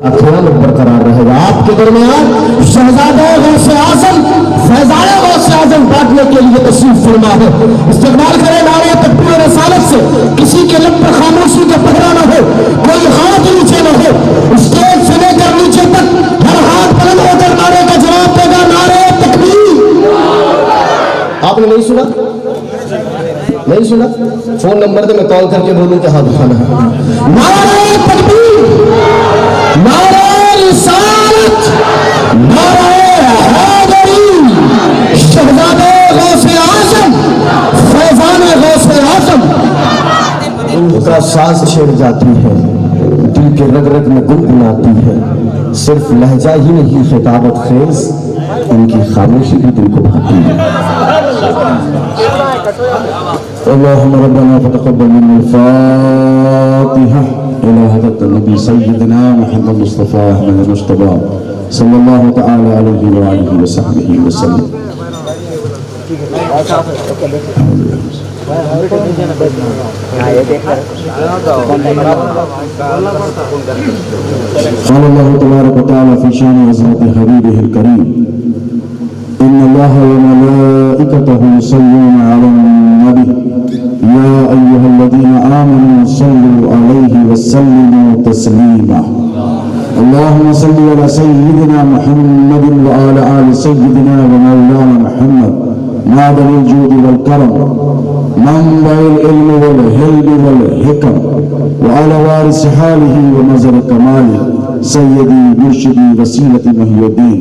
خیال برقرار رہے گا. آپ کے درمیان شہزادہ غوث اعظم فیضان غوث اعظم بانٹنے کے لیے تشریف فرما ہے. استقبال کرے نعرہ تکبیر رسالت سے. کسی کے لب پر خاموشی کا پہرا نہ ہو, کوئی ہاتھ نیچے نہ ہو. اسٹیج سے لے کر نیچے تک ہر ہاتھ بلند ہو کر نعرے کا جواب دے گا, نعرہ تکبیر. آپ نے نہیں سنا؟ نہیں سنا؟ فون نمبر دے, میں کال کر کے بولوں کہ ہاتھ اٹھانا ہے. نعرہ تکبیر, نعرہ رسالت, نعرہ حیدری. شہزادہ غوث اعظم فیضان غوث اعظم. روح کا ساز چھڑ جاتی ہے, دل کے رگ رگ میں گنگناتی ہے. صرف لہجہ ہی نہیں خطابت خیز, ان کی خاموشی بھی دل کو بھاتی ہے. اللهم ربنا فتقبل منا الفاتحة إلى حضرة النبي سيدنا محمد مصطفى أحمد المجتبى صلى الله تعالى عليه وآله وصحبه وسلم. قال الله تبارك وتعالى في شان عظمة حبيبه الكريم إن الله وملائكته يصلون على النبي يا أيها الذين آمنوا صلوا عليه وسلموا تسليما. اللهم صل على سيدنا محمد وعلى آل سيدنا ومولانا محمد معدن الجود والكرم منبع العلم والحلم والحكم وعلى وارث حاله ومزر كماله سيدي مرشدي وسيلة محي الدين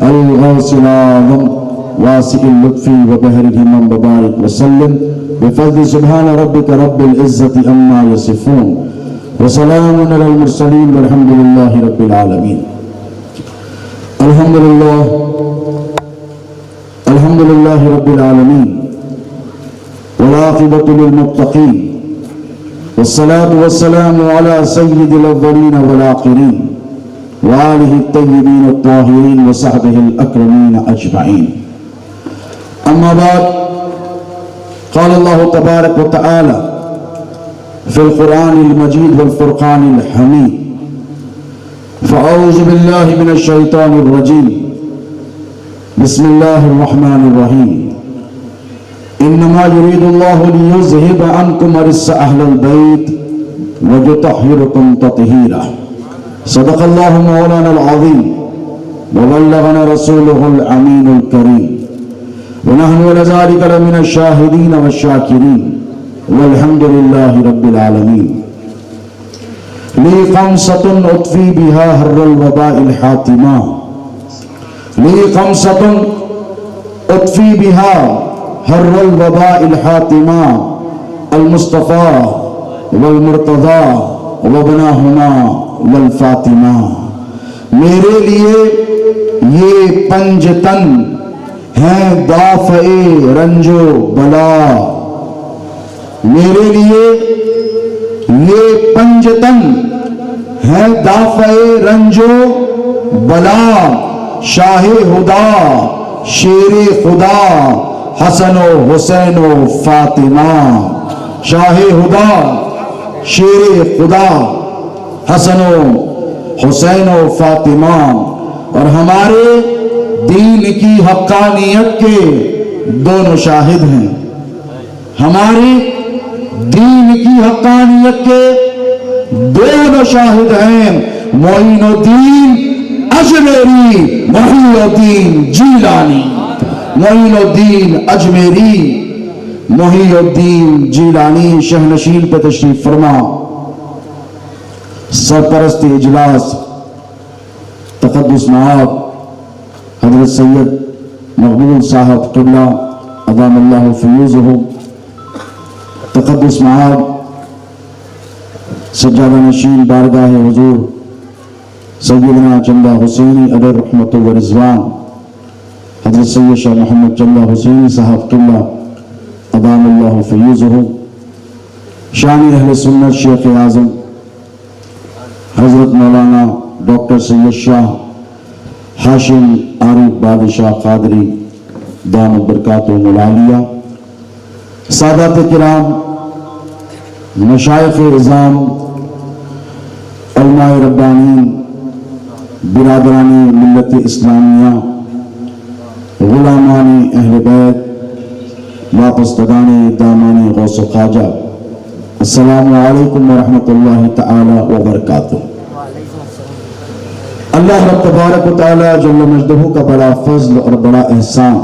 الغوث الأعظم واسع اللطف وبهره من ببارك وسلم بفضل سبحان ربك رب العزة عما يصفون وسلام على المرسلين والحمد لله رب العالمين. الحمد لله رب العالمين والعاقبة للمتقين والصلاة والسلام على سيد الأولين والآخرين وآله الطيبين الطاهرين وصحبه الأكرمين أجمعين. أما بعد, قال الله تبارك وتعالى في القرآن المجيد والفرقان الحميد فأعوذ بالله من الشيطان الرجيم بسم الله الرحمن الرحيم إنما يريد الله ليذهب عنكم رجس أهل البيت ويطهركم تطهيرا. صدق الله مولانا العظيم وبلغنا رسوله الأمين الكريم ونحن على ذلك لمن الشاهدين والشاكرين والحمد لله رب العالمين. لي خمسة أطفي بها هر الوباء الحاتمة, لي خمسة أطفي بها هر الوباء الحاتمة المصطفى والمرتضى وابناهما والفاطمہ. میرے لیے یہ پنجتن ہیں دافع رنج و بلا, میرے لیے یہ پنجتن ہیں دافع رنج و بلا. شاہ خدا شیر خدا حسن و حسین و فاطمہ. شاہ خدا شیر خدا حسن و حسین و فاطمہ. اور ہمارے دین کی حقانیت کے دونوں شاہد ہیں. ہمارے دین کی حقانیت کے دونوں شاہد ہیں, معین الدین اجمیری, محی الدین جیلانی. معین الدین اجمیری, محی الدین جیلانی شہنشین پہ تشریف فرما. سرپرست اجلاس تقدس نواب حضرت سید مقبول صاحب قبلہ ادام اللہ فیوزہ, تقدس معاب سجادہ نشین بارگاہ حضور سیدنا چندہ حسینی علیہ رحمت و رضوان حضرت سید شاہ محمد چندہ حسینی صاحب قبلہ ادام اللہ فیوزہ, شانی اہل سنت شیخ اعظم حضرت مولانا ڈاکٹر سید شاہ ہاشم عارف بادشاہ قادری دامت برکاتہ العالیہ, سادات کرام, مشائخ اعظام, علماء ربانین, برادرانی ملت اسلامیہ، غلامانی اہل بیت، واپسدگان دامان غوث و خواجہ، السلام علیکم ورحمۃ اللہ تعالی وبرکاتہ۔ اللہ رب تبارک و تعالی جل مجدہ کا بڑا فضل اور بڑا احسان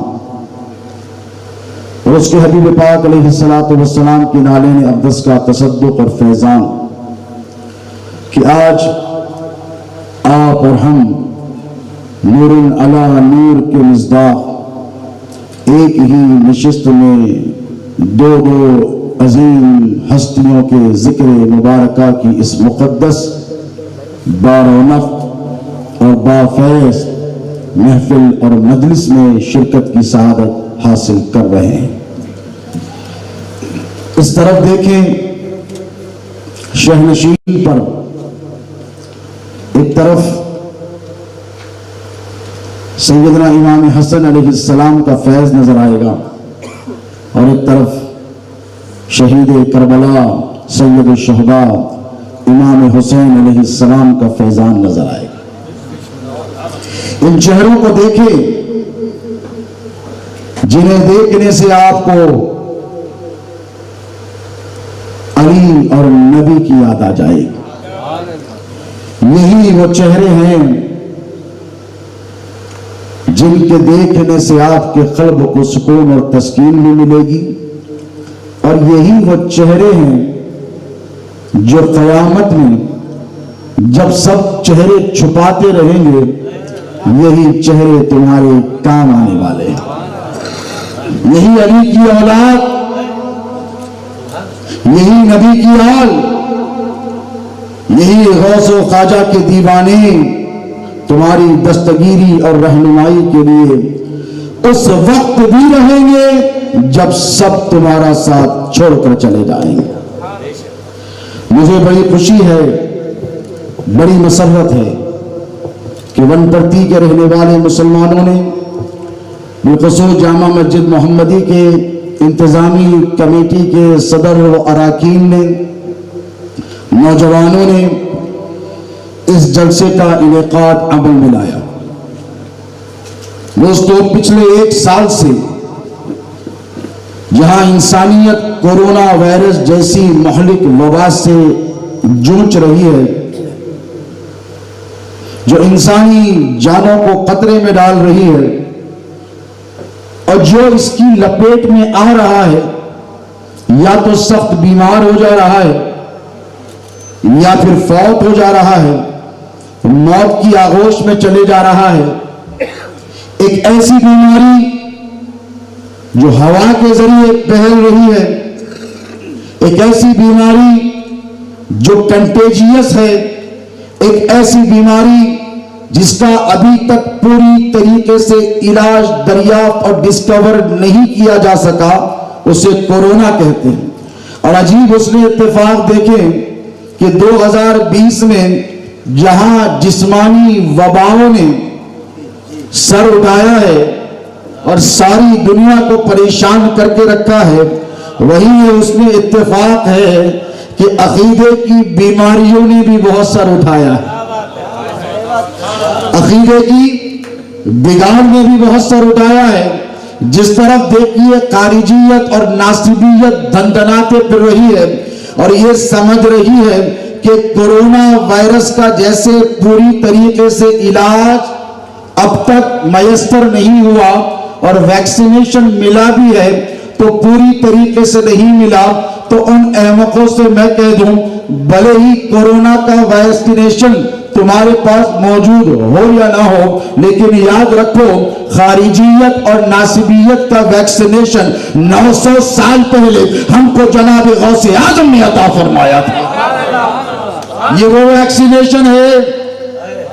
اور اس کے حبیب پاک علیہ السلام کی نالین اقدس کا تصدق اور فیضان کہ آج آپ اور ہم نور علی نور کے مصداق ایک ہی نشست میں دو عظیم ہستیوں کے ذکر مبارکہ کی اس مقدس بارونق اور بافیض محفل اور مجلس میں شرکت کی سعادت حاصل کر رہے ہیں۔ اس طرف دیکھیں، شہنشین پر ایک طرف سیدنا امام حسن علیہ السلام کا فیض نظر آئے گا اور ایک طرف شہید کربلا سید الشہداء امام حسین علیہ السلام کا فیضان نظر آئے گا۔ ان چہروں کو دیکھیں جنہیں دیکھنے سے آپ کو علی اور نبی کی یاد آ جائے گی۔ یہی وہ چہرے ہیں جن کے دیکھنے سے آپ کے قلب کو سکون اور تسکین بھی ملے گی، اور یہی وہ چہرے ہیں جو قیامت میں جب سب چہرے چھپاتے رہیں گے یہی چہرے تمہارے کام آنے والے ہیں۔ یہی علی کی اولاد، یہی نبی کی آل، یہی غوث و خواجہ کے دیوانے تمہاری دستگیری اور رہنمائی کے لیے اس وقت بھی رہیں گے جب سب تمہارا ساتھ چھوڑ کر چلے جائیں گے۔ مجھے بڑی خوشی ہے، بڑی مسرت ہے کہ ونپرتی کے رہنے والے مسلمانوں نے، بالخصوص جامع مسجد محمدی کے انتظامی کمیٹی کے صدر و اراکین نے، نوجوانوں نے اس جلسے کا انعقاد عمل میں لایا۔ دوستو، پچھلے ایک سال سے جہاں انسانیت کورونا وائرس جیسی مہلک وبا سے جوجھ رہی ہے، جو انسانی جانوں کو خطرے میں ڈال رہی ہے، اور جو اس کی لپیٹ میں آ رہا ہے یا تو سخت بیمار ہو جا رہا ہے یا پھر فوت ہو جا رہا ہے، موت کی آغوش میں چلے جا رہا ہے، ایک ایسی بیماری جو ہوا کے ذریعے پھیل رہی ہے، ایک ایسی بیماری جو کنٹیجیس ہے، ایک ایسی بیماری جس کا ابھی تک پوری طریقے سے علاج دریافت اور ڈسکور نہیں کیا جا سکا، اسے کورونا کہتے ہیں۔ اور عجیب اس نے اتفاق دیکھیں کہ 2020 میں جہاں جسمانی وباؤں نے سر اٹھایا ہے اور ساری دنیا کو پریشان کر کے رکھا ہے، وہی اس میں اتفاق ہے کہ عقیدے کی بیماریوں نے بھی بہت سر اٹھایا ہے، عقیدے کی بگاڑ نے بھی بہت سر اٹھایا ہے۔ جس طرف دیکھیے خارجیت اور ناصبیت دندناتے پھر رہی ہے اور یہ سمجھ رہی ہے کہ کورونا وائرس کا جیسے پوری طریقے سے علاج اب تک میسر نہیں ہوا اور ویکسینیشن ملا بھی ہے تو پوری طریقے سے نہیں ملا، تو ان احمقوں سے میں کہہ دوں بھلے ہی کورونا کا ویکسینیشن تمہارے پاس موجود ہو یا نہ ہو، لیکن یاد رکھو خارجیت اور ناصبیت کا ویکسینیشن 900 سال پہلے ہم کو جناب غوث اعظم نے عطا فرمایا تھا۔ یہ وہ ویکسینیشن ہے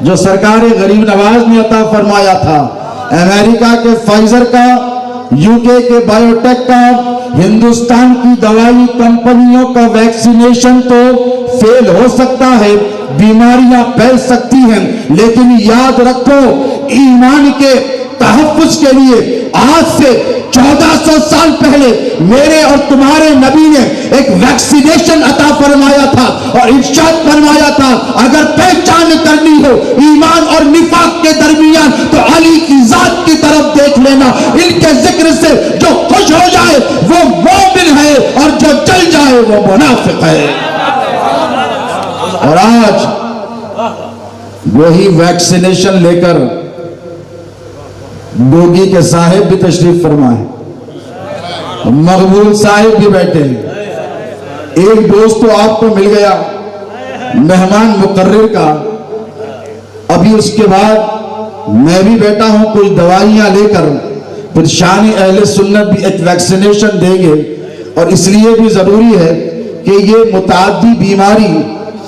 جو سرکار غریب نواز نے عطا فرمایا تھا۔ امریکہ کے فائزر کا، یو کے بایو ٹیک کا، ہندوستان کی دوائی کمپنیوں کا ویکسینیشن تو فیل ہو سکتا ہے، بیماریاں پھیل سکتی ہیں، لیکن یاد رکھو ایمان کے تحفظ کے لیے آج سے 1400 سال پہلے میرے اور تمہارے نبی نے ایک ویکسینیشن عطا فرمایا تھا اور ارشاد فرمایا تھا اگر پہچان کرنی ہو ایمان ایمان اور نفاق کے درمیان، تو علی کی ذات کی طرف دیکھ لینا، ان کے ذکر سے جو خوش ہو جائے وہ مومن ہے اور جو جل جائے وہ منافق ہے۔ اور آج وہی ویکسینیشن لے کر ڈوگی کے صاحب بھی تشریف فرمائے، مقبول صاحب بھی بیٹھے ہیں۔ ایک دوست تو آپ کو مل گیا مہمان مقرر کا، ابھی اس کے بعد میں بھی بیٹھا ہوں کچھ دوائیاں لے کر، پھر شان اہل سنت بھی ایک ویکسینیشن دیں گے، اور اس لیے بھی ضروری ہے کہ یہ متعدی بیماری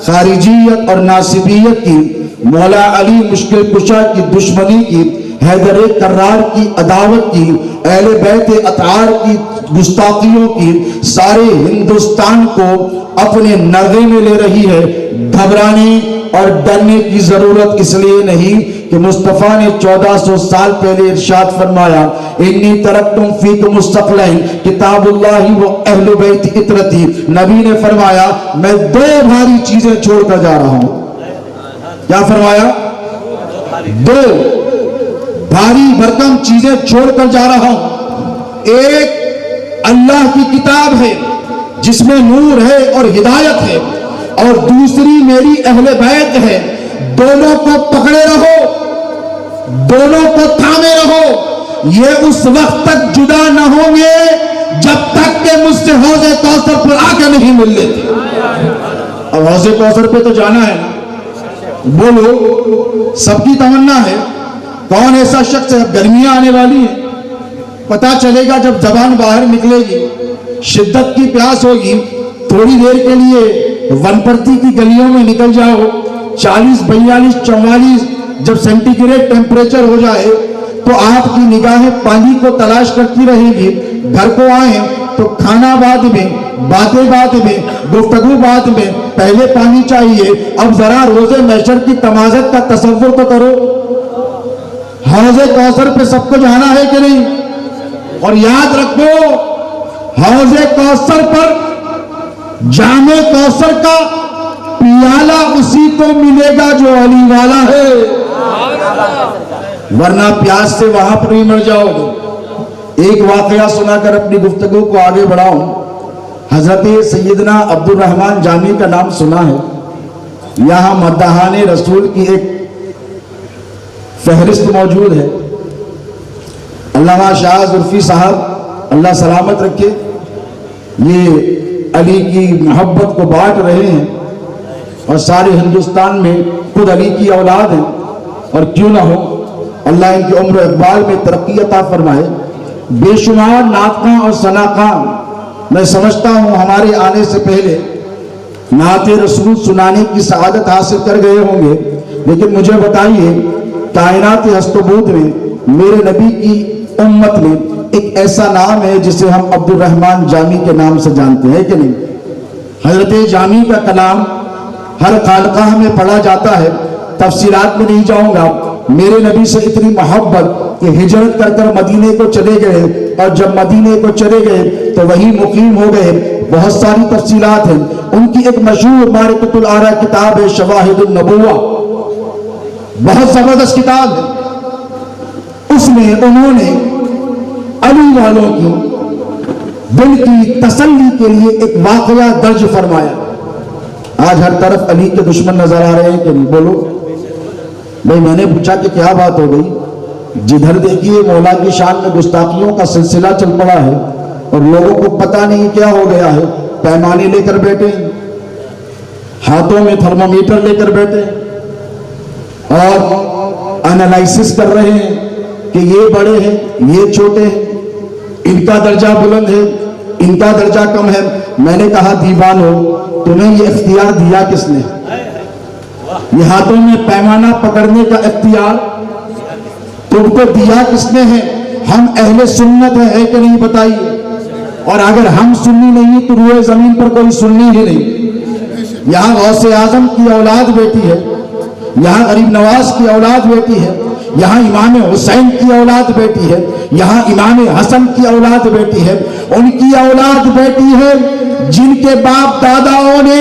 خارجیت اور ناصبیت کی، مولا علی مشکل کشا کی دشمنی کی، حیدر کرار کی عداوت کی، اہل بیت اطہار کی گستاخیوں کی، سارے ہندوستان کو اپنے نرغے میں لے رہی ہے۔ گھبرانے اور ڈرنے کی ضرورت اس لیے نہیں کہ مصطفیٰ نے 1400 سال پہلے ارشاد فرمایا، انی ترکتم فیکم الثقلین کتاب اللہ و اہل بیت اطرتی۔ نبی نے فرمایا میں دو بھاری چیزیں چھوڑ کر جا رہا ہوں۔ کیا فرمایا؟ دو بھاری بھرکم چیزیں چھوڑ کر جا رہا ہوں۔ ایک اللہ کی کتاب ہے جس میں نور ہے اور ہدایت ہے، اور دوسری میری اہل بیت ہے۔ دونوں کو پکڑے رہو، دونوں کو تھامے رہو، یہ اس وقت تک جدا نہ ہوں گے جب تک کہ مجھ سے حوض کوثر پر آ کے نہیں مل لیتے۔ اب حوض کوثر پہ تو جانا ہے نا، بولو سب کی تمنا ہے۔ کون ایسا شخص ہے؟ گرمیاں آنے والی ہیں، پتا چلے گا جب زبان باہر نکلے گی، شدت کی پیاس ہوگی، تھوڑی دیر کے لیے ونپرتی کی گلیوں میں نکل جاؤ، 40 42 44 جب سینٹی گریڈ ٹیمپریچر ہو جائے تو آپ کی نگاہیں پانی کو تلاش کرتی رہیں گی۔ گھر کو آئیں تو کھانا بعد میں، باتیں بعد میں، گفتگو بعد میں، پہلے پانی چاہیے۔ اب ذرا روزے محشر کی تمازت کا تصور تو کرو، حوض کوثر پہ سب کو جانا ہے کہ نہیں؟ اور یاد رکھو حوض کوثر پر جام کوثر کا پیالہ اسی کو ملے گا جو علی والا ہے، ورنہ پیاس سے وہاں پر بھی مر جاؤ گے۔ ایک واقعہ سنا کر اپنی گفتگو کو آگے بڑھاؤں۔ حضرت سیدنا عبد الرحمن جامی کا نام سنا ہے؟ یہاں مداحان رسول کی ایک فہرست موجود ہے۔ علامہ شاہ زلفی صاحب اللہ سلامت رکھے، یہ علی کی محبت کو بانٹ رہے ہیں اور سارے ہندوستان میں خود علی کی اولاد ہیں، اور کیوں نہ ہو، اللہ ان کی عمر و اقبال میں ترقی عطا فرمائے۔ بے شمار نعتخواں اور ثناخواں میں سمجھتا ہوں ہمارے آنے سے پہلے نعت رسول سنانے کی سعادت حاصل کر گئے ہوں گے، لیکن مجھے بتائیے کائنات ہست و بود میں میرے نبی کی امت میں ایک ایسا نام ہے جسے ہم عبد الرحمن جامی کے نام سے جانتے ہیں کہ نہیں؟ حضرت جامی کا کلام ہر خانقاہ میں پڑھا جاتا ہے، تفصیلات میں نہیں جاؤں گا۔ میرے نبی سے اتنی محبت کہ ہجرت کر کر مدینے کو چلے گئے، اور جب مدینے کو چلے گئے تو وہی مقیم ہو گئے۔ بہت ساری تفصیلات ہیں۔ ان کی ایک مشہور معرفۃ الآراء کتاب ہے شواہد النبوہ، بہت زبردست کتاب ہے۔ اس میں انہوں نے علی والوں کی دل کی تسلی کے لیے ایک واقعہ درج فرمایا۔ آج ہر طرف علی کے دشمن نظر آ رہے ہیں کہ نہیں؟ بولو بھائی، میں نے پوچھا کہ کیا بات ہو گئی؟ جدھر دیکھیے مولا کی شان میں گستاخیوں کا سلسلہ چل پڑا ہے، اور لوگوں کو پتہ نہیں کیا ہو گیا ہے۔ پیمانے لے کر بیٹھے، ہاتھوں میں تھرمومیٹر لے کر بیٹھے، اور انالائسس کر رہے ہیں کہ یہ بڑے ہیں، یہ چھوٹے ہیں، ان کا درجہ بلند ہے، ان کا درجہ کم ہے۔ میں نے کہا دیوانو، تمہیں یہ اختیار دیا کس نے؟ یہ ہاتھوں میں پیمانہ پکڑنے کا اختیار تم کو دیا کس نے ہے؟ ہم اہل سنت ہیں کہ نہیں؟ بتائیے۔ اور اگر ہم سنی نہیں تو روئے زمین پر کوئی سنی ہی نہیں۔ یہاں غوث اعظم کی اولاد بیٹی ہے، یہاں غریب نواز کی اولاد بیٹی ہے، یہاں امام حسین کی اولاد بیٹی ہے، یہاں امام حسن کی اولاد بیٹی ہے، ان کی اولاد بیٹی ہے جن کے باپ داداؤں نے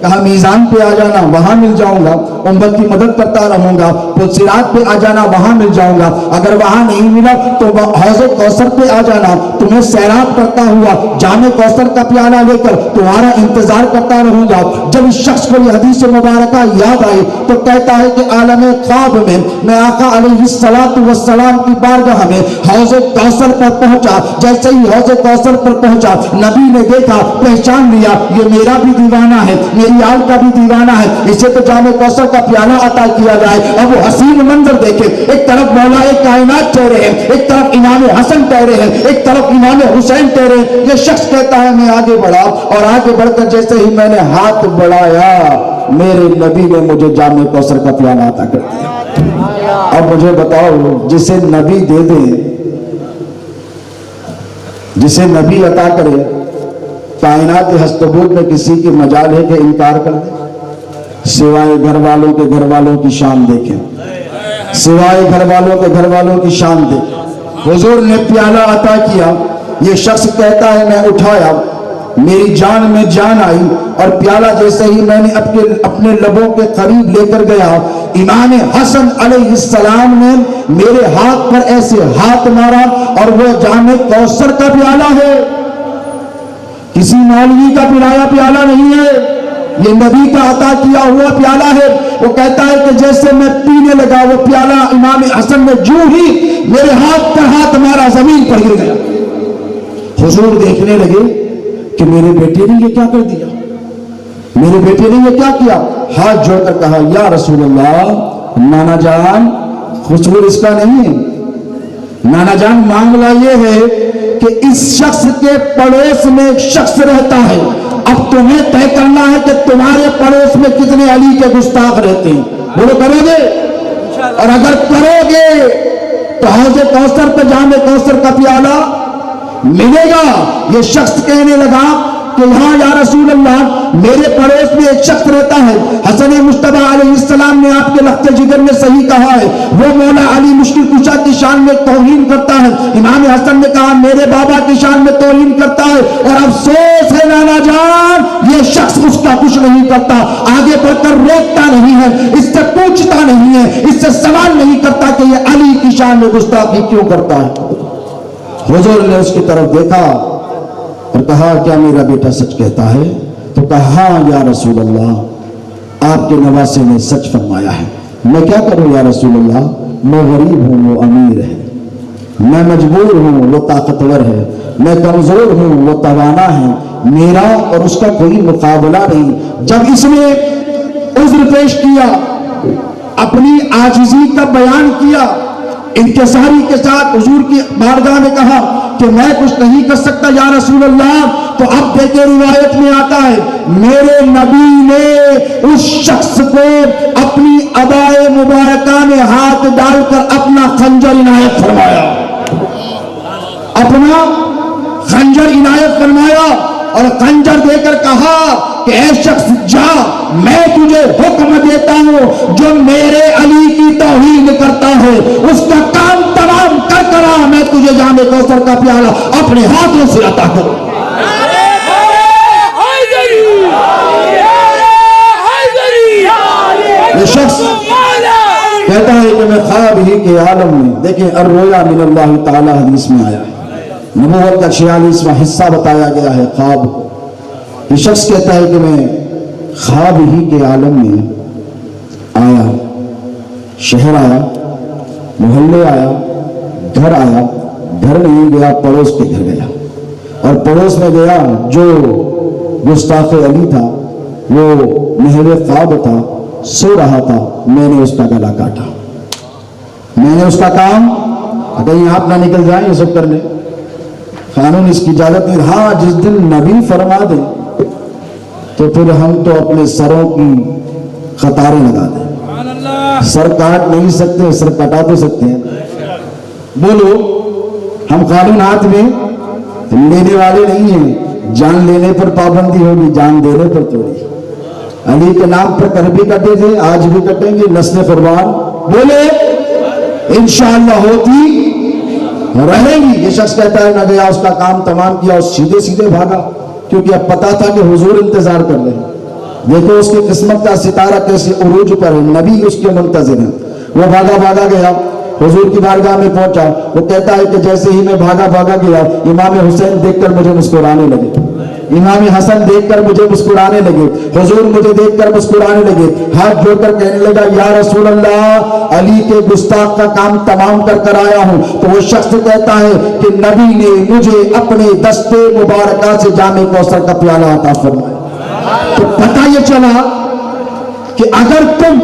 کہا میزان پہ آ جانا وہاں مل جاؤں گا, امت کی مدد کرتا رہوں گا. پلسرات پہ آ جانا وہاں مل جاؤں گا, اگر وہاں نہیں ملا تو حوض کوثر پہ آ جانا, تمہیں سیراب کرتا ہوا جام کوثر کا پیالہ لے کر تمہارا انتظار کرتا رہوں گا. جب اس شخص کو یہ حدیث مبارکہ یاد آئی تو کہتا ہے کہ عالم خواب میں آقا علیہ الصلوۃ والسلام کی بارگاہ میں حوض کوثر پر پہنچا. جیسے ہی حوض کوثر پر پہنچا, نبی نے دیکھا, پہچان لیا, یہ میرا بھی دیوانہ ہے, میری آل کا بھی دیوانہ ہے, اسے تو جام کوثر کا پیالہ عطا کیا جائے. اب وہ حسین منظر دیکھے, ایک طرف مولا کائنات ٹھہرے ہیں, ایک طرف امام حسن ٹھہرے ہیں, ایک طرف امام حسین ٹھہرے. یہ شخص کہتا ہے میں آگے بڑھا, اور آگے بڑھ کر جیسے ہی میں نے ہاتھ بڑھایا میرے نبی نے مجھے جام کوثر کا پیالہ عطا کر دیا. اب مجھے بتاؤ, جسے نبی دے دے, جسے نبی عطا کرے, کائنات ہست و بود میں کسی کی مجال ہے کہ انکار کر دے؟ سوائے گھر والوں کے گھر والوں کی شان دیکھیں, سوائے گھر والوں کے گھر والوں کی شان دیکھیں. حضور نے پیالہ عطا کیا, یہ شخص کہتا ہے میں اٹھایا, میری جان میں جان آئی, اور پیالہ جیسے ہی میں نے اپنے لبوں کے قریب لے کر گیا, امام حسن علیہ السلام نے میرے ہاتھ پر ایسے ہاتھ مارا, اور وہ جام کوثر کا پیالہ ہے, کسی مولوی کا پلایا پیالہ نہیں ہے, یہ نبی کا عطا کیا ہوا پیالہ ہے. وہ کہتا ہے کہ جیسے میں پینے لگا وہ پیالہ امام حسن نے جو ہی میرے ہاتھ پر ہاتھ مارا زمین پر گر گیا. حضور دیکھنے لگے کہ میرے بیٹے نے یہ کیا کر دیا, میرے بیٹے نے یہ کیا کیا. ہاتھ جوڑ کر کہا یا رسول اللہ, نانا جان قصور اس کا نہیں ہے, نانا جان معاملہ یہ ہے کہ اس شخص کے پڑوس میں ایک شخص رہتا ہے, اب تمہیں طے کرنا ہے کہ تمہارے پڑوس میں کتنے علی کے گستاخ رہتے ہیں. بولو کرو گے؟ اور اگر کرو گے تو حوض کوثر پہ جام کوثر کا پیالہ ملے گا. یہ شخص کہنے لگا کہ ہاں یا رسول اللہ, میرے پڑوس میں ایک شخص رہتا ہے, حسن مصطفیٰ علیہ السلام نے آپ کے لخت جگر میں صحیح کہا ہے, وہ مولا علی مشکل کشا کی شان میں توہین کرتا ہے. امام حسن نے کہا میرے بابا کی شان میں توہین کرتا ہے, اور افسوس ہے نانا جان یہ شخص اس کا کچھ نہیں کرتا, آگے بڑھ کر روکتا نہیں ہے, اس سے پوچھتا نہیں ہے, اس سے سوال نہیں کرتا کہ یہ علی کی شان میں گستاخی کیوں کرتا ہے. حضور نے اس کی طرف دیکھا اور کہا کیا میرا بیٹا سچ کہتا ہے؟ تو کہا ہاں یا رسول اللہ, آپ کے نواسے نے سچ فرمایا ہے. میں کیا کروں یا رسول اللہ, میں غریب ہوں وہ امیر ہے, میں مجبور ہوں وہ طاقتور ہے, میں کمزور ہوں وہ توانا ہے, میرا اور اس کا کوئی مقابلہ نہیں. جب اس نے عذر پیش کیا, اپنی عاجزی کا بیان کیا, انکساری کے ساتھ حضور کی بارگاہ میں کہا کہ میں کچھ نہیں کر سکتا یا رسول اللہ, تو اب دیکھیں روایت میں آتا ہے میرے نبی نے اس شخص کو اپنی عبائے مبارکہ میں ہاتھ ڈال کر اپنا خنجر عنایت فرمایا, اپنا خنجر عنایت فرمایا, اور خنجر دے کر کہا کہ اے شخص جا, میں تجھے حکم دیتا ہوں جو میرے علی کی توہین کرتا ہے اس کا کام تمام کر کرا, میں تجھے جام کوثر کا پیالہ اپنے ہاتھوں سے عطا کروں. یہ شخص کہتا ہے کہ میں خواب ہی کے عالم میں, دیکھیں الرؤیا من اللہ تعالی حدیث میں آیا ہے, نبوت کا 46واں حصہ بتایا گیا ہے خواب. یہ شخص کہتا ہے کہ میں خواب ہی کے عالم میں آیا, شہر آیا, محلے آیا, گھر آیا, گھر نہیں گیا پڑوس کے گھر گیا, اور پڑوس میں گیا جو گستاخ علی تھا وہ محل خواب تھا, سو رہا تھا, میں نے اس کا گلا کاٹا, میں نے اس کا کام, کہیں آپ نہ نکل جائیں یہ سب کرنے, قانون اس کی اجازت نہیں. ہاں جس دن نبی فرما دیں تو پھر ہم تو اپنے سروں کی قطاریں لگا دیں, سر کاٹ نہیں سکتے, سر کٹا تو سکتے ہیں. بولو ہم قانون ہاتھ میں لینے والے نہیں ہیں, جان لینے پر پابندی ہوگی, جان دینے پر تھوڑی. علی کے نام پر کر بھی کٹے تھے, آج بھی کٹیں گے, نسل قربان بولے انشاءاللہ ہوتی رہیں گی. یہ شخص کہتا ہے نہ گیا, اس کا کام تمام کیا اور سیدھے سیدھے بھاگا, کیونکہ اب پتا تھا کہ حضور انتظار کر رہے ہیں. دیکھو اس کی قسمت کا ستارہ کیسے عروج پر ہے، نبی اس کے منتظر ہیں. وہ بھاگا بھاگا گیا، حضور کی بارگاہ میں پہنچا. وہ کہتا ہے کہ جیسے ہی میں بھاگا بھاگا گیا، امام حسین دیکھ کر مجھے مسکرانے لگے، امام حسن دیکھ کر مجھے مسکرانے لگے، حضور مجھے دیکھ کر مسکرانے لگے. ہاتھ جوڑ کر کہنے لگا یا رسول اللہ، علی کے گستاخ کا کام تمام کر کر آیا ہوں. تو وہ شخص کہتا ہے کہ نبی نے مجھے اپنے دستے مبارکہ سے جام کوثر کا پیالہ عطا فرمایا. تو پتہ یہ چلا کہ اگر تم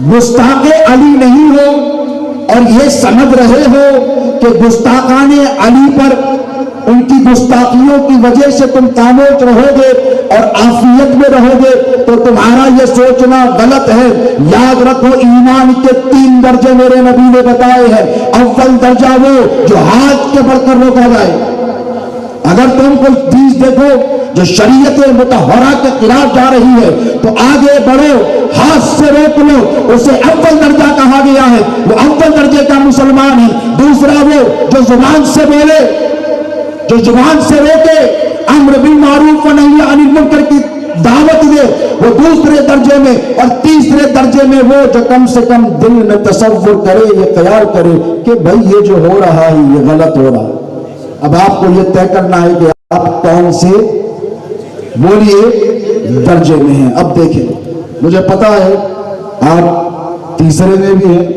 گستاخ علی نہیں ہو اور یہ سمجھ رہے ہو کہ گستاخان علی پر ان کی گستاخیوں کی وجہ سے تم خاموش رہو گے اور عافیت میں رہو گے، تو تمہارا یہ سوچنا غلط ہے. یاد رکھو ایمان کے 3 درجے میرے نبی نے بتائے ہیں. اول درجہ وہ جو ہاتھ کے بڑھ کر روکا جائے. اگر تم کوئی چیز دیکھو جو شریعت مطہرہ کے خلاف جا رہی ہے تو آگے بڑھو، ہاتھ سے روک لو. اسے اول درجہ کہا گیا ہے، وہ اول درجے کا مسلمان ہے. دوسرا وہ جو زبان سے بولے، جو زبان سے روکے، امر بالمعروف و نہی عن المنکر کی دعوت دے، وہ دوسرے درجے میں. اور تیسرے درجے میں وہ جو کم سے کم دل میں تصور کرے، یہ خیال کرے کہ بھائی یہ جو ہو رہا ہے یہ غلط ہو رہا ہے. اب آپ کو یہ طے کرنا ہے کہ آپ کون سے بولیے درجے میں ہیں. اب دیکھیں، مجھے پتا ہے آپ تیسرے میں بھی ہیں،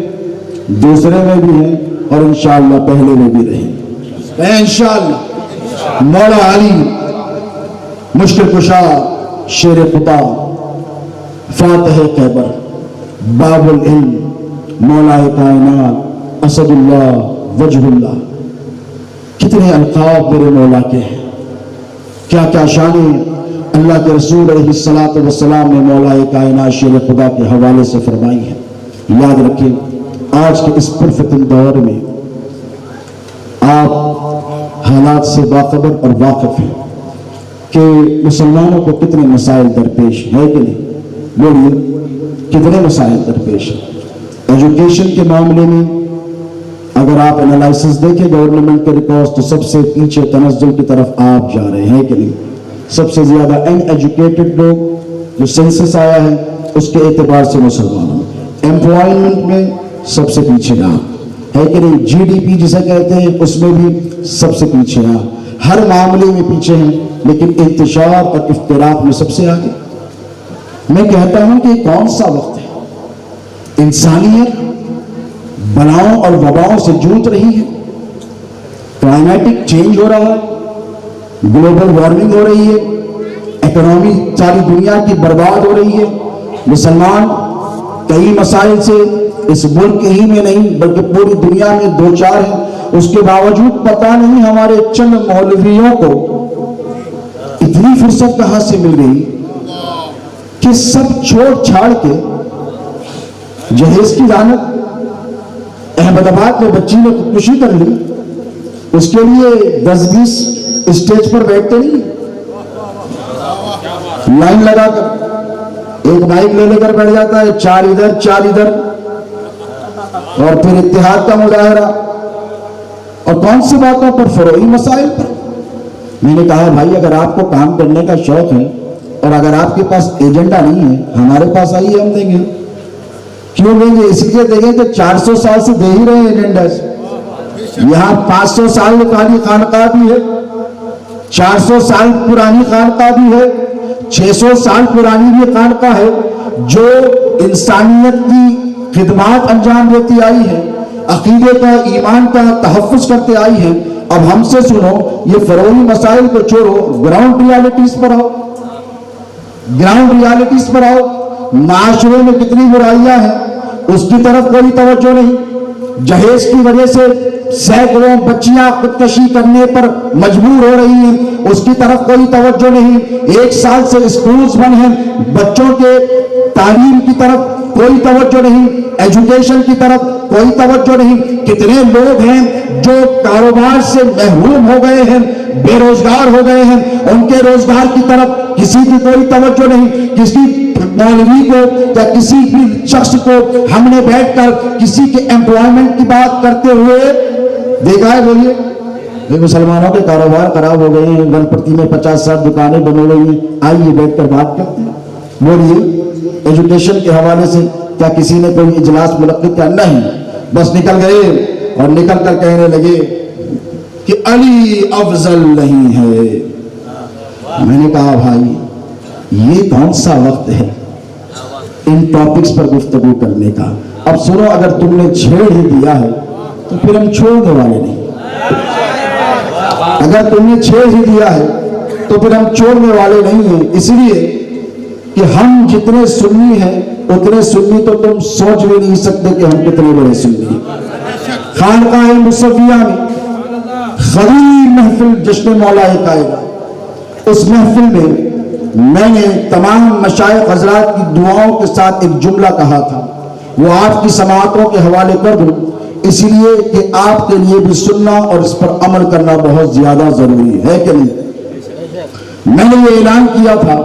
دوسرے میں بھی ہیں، اور انشاءاللہ پہلے میں بھی رہیں. انشاءاللہ مولا علی مشکل کشا، شیر خدا، فاتح خیبر، باب العلم، مولا کائنات، اسد اللہ، وجہ اللہ. کتنے القاب میرے مولا کے ہیں، کیا کیا شانیں اللہ کے رسول علیہ الصلوۃ والسلام نے مولا کائنات شیر خدا کے حوالے سے فرمائی ہیں. یاد رکھیں آج کے اس پرفتن دور میں آپ حالات سے باخبر اور واقف ہیں کہ مسلمانوں کو کتنے مسائل درپیش ہے کہ نہیں؟ بولیے کتنے مسائل درپیش ہیں. ایجوکیشن کے معاملے میں اگر آپ انالائسس دیکھیں گورنمنٹ کے ریکارڈز تو سب سے پیچھے تنزل کی طرف آپ جا رہے ہیں کہ نہیں؟ سب سے زیادہ ان ایجوکیٹڈ لوگ جو سینسس آیا ہے اس کے اعتبار سے مسلمان. ایمپلائمنٹ میں سب سے پیچھے آپ ہے کہ نہیں؟ جی ڈی پی جسے کہتے ہیں اس میں بھی سب سے پیچھے آپ، ہر معاملے میں پیچھے ہیں، لیکن انتشار اور افتراق میں سب سے آگے. میں کہتا ہوں کہ کون سا وقت ہے؟ انسانیت بلاؤں اور وباؤں سے جوجھ رہی ہے، کلائمیٹک چینج ہو رہا ہے، گلوبل وارمنگ ہو رہی ہے، اکنامی ساری دنیا کی برباد ہو رہی ہے. مسلمان کئی مسائل سے اس ملک ہی میں نہیں بلکہ پوری دنیا میں دو چار ہیں. اس کے باوجود پتہ نہیں ہمارے چند مولویوں کو اتنی فرصت کہاں سے مل گئی کہ سب چھوڑ چھاڑ کے جہیز کی لعنت، احمد آباد میں بچی نے خودکشی کر لی، اس کے لیے 10-20 اسٹیج پر بیٹھتے نہیں، لائن لگا کر ایک مائک لے کر بیٹھ جاتا ہے، 4 ادھر 4 ادھر، اور پھر اتحاد کا مظاہرہ. اور کون سی باتوں پر؟ فروئی مسائل پر. میں نے کہا بھائی اگر آپ کو کام کرنے کا شوق ہے اور اگر آپ کے پاس ایجنڈا نہیں ہے، ہمارے پاس آئیے، ہم دیں گے. کیوں دیں گے؟ اس لیے دیں گے کہ 400 سال سے دے ہی رہے ہیں ایجنڈاز. یہاں 500 سال پرانی خانقاہ بھی ہے، 400 سال پرانی خانقاہ بھی ہے، 600 سال پرانی بھی خانقاہ ہے جو انسانیت کی خدمات انجام دیتی آئی ہے، عقیدے کا، ایمان کا تحفظ کرتے آئی ہے. اب ہم سے سنو، یہ فروئی مسائل کو چھوڑو، گراؤنڈ ریالٹیز پر آؤ، گراؤنڈ ریالٹیز پر آؤ. معاشرے میں کتنی برائیاں ہیں اس کی طرف کوئی توجہ نہیں. جہیز کی وجہ سے سینکڑوں بچیاں خودکشی کرنے پر مجبور ہو رہی ہیں، اس کی طرف کوئی توجہ نہیں. 1 سال سے اسکولز بند ہیں، بچوں کے تعلیم کی طرف کوئی توجہ نہیں، ایجوکیشن کی طرف کوئی توجہ نہیں. کتنے لوگ ہیں جو کاروبار سے محروم ہو گئے ہیں، بے روزگار ہو گئے ہیں، ان کے روزگار کی طرف کسی کی کوئی توجہ نہیں. کسی مولوی کو یا کسی بھی شخص کو ہم نے بیٹھ کر کسی کے ایمپلائمنٹ کی بات کرتے ہوئے دیکھا ہے؟ بولیے مسلمانوں کے کاروبار خراب ہو گئے ہیں، گنپتی میں 50-60 دکانیں بن گئی ہیں، آئیے بیٹھ کر بات کرتے ہیں. بولیے ایجوکیشن کے حوالے سے کیا کسی نے کوئی اجلاس منعقد کیا؟ نہیں، بس نکل گئے اور نکل کر کہنے لگے کہ علی افضل نہیں ہے۔ میں نے کہا بھائی یہ کون سا وقت ہے ان ٹاپکس پر گفتگو کرنے کا؟ اب سنو، اگر تم نے چھیڑ ہی دیا ہے تو پھر ہم چھوڑنے والے نہیں۔ اگر تم نے چھیڑ ہی دیا ہے تو پھر ہم چھوڑنے والے نہیں ہیں، اس لیے کہ ہم جتنے سنی ہیں اتنے سنی تو تم سوچ بھی نہیں سکتے کہ ہم کتنے بڑے سنی ہیں۔ خانقاہ مصطفیہ میں خلیل محفل جشن مولا کائنات، اس محفل میں نے تمام مشائخ حضرات کی دعاؤں کے ساتھ ایک جملہ کہا تھا، وہ آپ کی سماعتوں کے حوالے کر دوں، اس لیے کہ آپ کے لیے بھی سننا اور اس پر عمل کرنا بہت زیادہ ضروری ہے کہ نہیں؟ میں نے یہ اعلان کیا تھا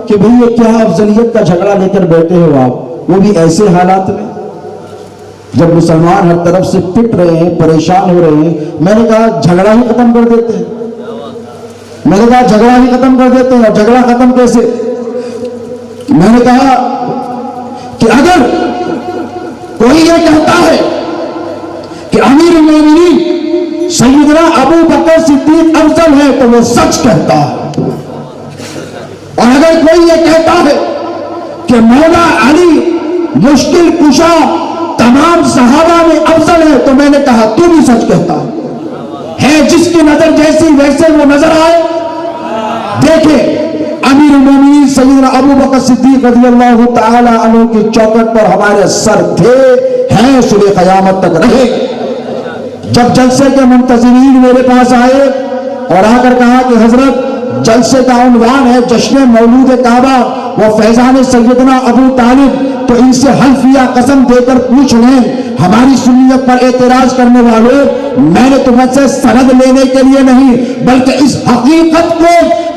کہ بھئی یہ کیا افضلیت کا جھگڑا لے کر بیٹھے ہو آپ، وہ بھی ایسے حالات میں جب مسلمان ہر طرف سے پٹ رہے ہیں، پریشان ہو رہے ہیں۔ میں نے کہا جھگڑا ہی ختم کر دیتے ہیں، میں نے کہا جھگڑا ہی ختم کر دیتے ہیں۔ اور جھگڑا ختم کیسے؟ میں نے کہا کہ اگر کوئی یہ کہتا ہے کہ امیر المومنین سیدنا ابو بکر صدیق افضل ہے تو وہ سچ کہتا ہے، اور اگر کوئی یہ کہتا ہے کہ مولا علی مشکل کشا تمام صحابہ میں افضل ہے تو میں نے کہا تو بھی سچ کہتا ہے جس کی نظر جیسی ویسے وہ نظر آئے۔ دیکھیں امیر المومنین سیدنا ابو بکر صدیق رضی اللہ تعالی عنہ کی چوکٹ پر ہمارے سر تھے، ہیں، صبح قیامت تک رہے۔ جب جلسے کے منتظرین میرے پاس آئے اور آ کر کہا کہ حضرت جلسے کا عنوان ہے جشن مولود کعبہ وہ فیضان سیدنا ابو طالب، تو ان سے حلفیہ قسم دے کر پوچھ لیں ہماری سنیت پر اعتراض کرنے والوں، میں نے تمہیں سے سند لینے کے لیے نہیں بلکہ اس حقیقت کو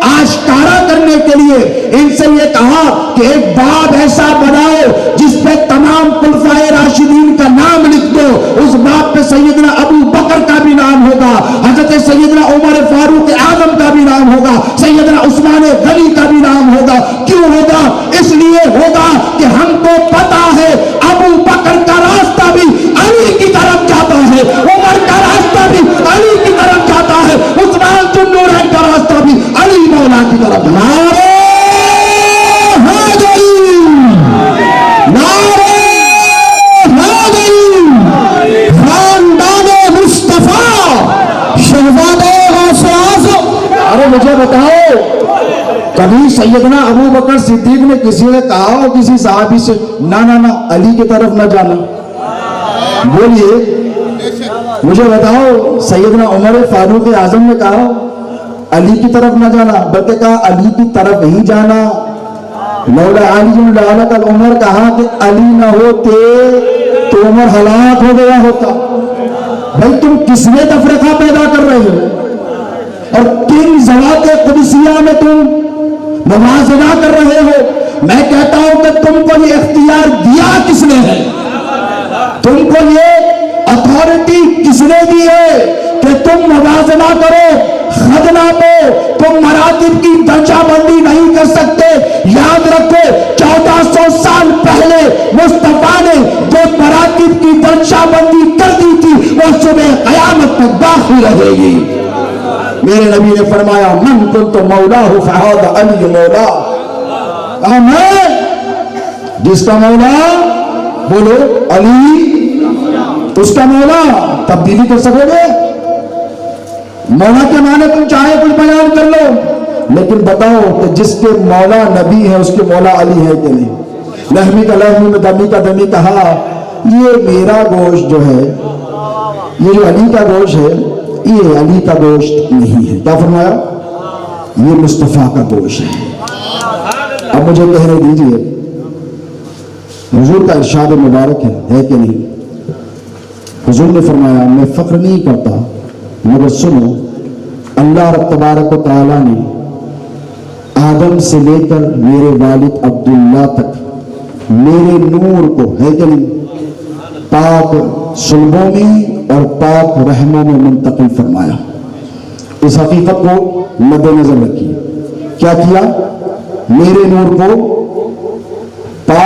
آشکارا کرنے کے لیے ان سے یہ کہا کہ ایک باب ایسا بناؤ جس پہ تمام خلفائے راشدین کا نام لکھ دو، اس باب پہ سیدنا ابو بکر کا بھی نام ہوگا، حضرت سیدنا عمر فاروق اعظم کا بھی نام ہوگا، سیدنا عثمان غنی کا بھی نام ہوگا۔ کیوں ہوگا؟ اس لیے ہوگا کہ ہم کو پتا ہے ابو بکر کا راستہ بھی علی کی طرف جاتا ہے، عمر کا راستہ بھی علی کی طرف جاتا ہے، عثمان ذو النورین کا راستہ بھی علی مولا کی طرف۔ نعرہ حیدری، نعرہ حیدری، خاندان مصطفیٰ، شہزادہ غوث اعظم۔ ارے مجھے بتاؤ کبھی سیدنا ابو بکر صدیق نے کسی نے کہا ہو کسی صحابی سے نہ علی کی طرف نہ جانا؟ بولیے مجھے بتاؤ سیدنا عمر فاروق اعظم نے کہا علی کی طرف نہ جانا بلکہ کہا علی کی طرف ہی جانا؟ مولا علی لعنت عمر کہا کہ علی نہ ہوتے تو عمر ہلاک ہو گیا ہوتا۔ بھائی تم کس میں تفرقہ پیدا کر رہے ہو اور کن ذوات قدسیہ میں تم موازنہ کر رہے ہو؟ میں کہتا ہوں کہ تم کو یہ اختیار دیا کس نے ہے؟ تم کو یہ اتھارٹی کس نے دی ہے کہ تم موازنہ کرو؟ خود ناپو، تم مراتب کی درجہ بندی نہیں کر سکتے۔ یاد رکھو 1400 سال پہلے مصطفیٰ نے جو مراتب کی درجہ بندی کر دی تھی وہ صبح قیامت تک باقی رہے گی۔ میرے نبی نے فرمایا من کنت مولاہ فہذا علی مولا، کہا میں جس کا مولا بولو علی اس کا مولا، تبدیلی کر سکو گے؟ مولا کے معنی تم چاہے کچھ بیان کر لو لیکن بتاؤ کہ جس کے مولا نبی ہے اس کے مولا علی ہے کہ نہیں؟ لحمی کا لحمی میں دمی کا دمی کہا یہ میرا گوشت جو ہے، یہ جو علی کا گوشت ہے یہ علی کا گوشت نہیں ہے۔ کیا فرمایا؟ یہ مصطفیٰ کا گوشت ہے۔ اب مجھے کہنے دیجئے حضور کا ارشاد مبارک ہے کہ نہیں؟ حضور نے فرمایا میں فخر نہیں کرتا مگر سنو اللہ رب تبارک و تعالی نے آدم سے لے کر میرے والد عبداللہ تک میرے نور کو ہے کہ نہیں پاک صلبوں میں اور پاک رحموں میں منتقل فرمایا۔ اس حقیقت کو مد نظر رکھیے۔ کیا کیا؟ میرے نور کو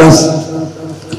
10।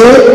1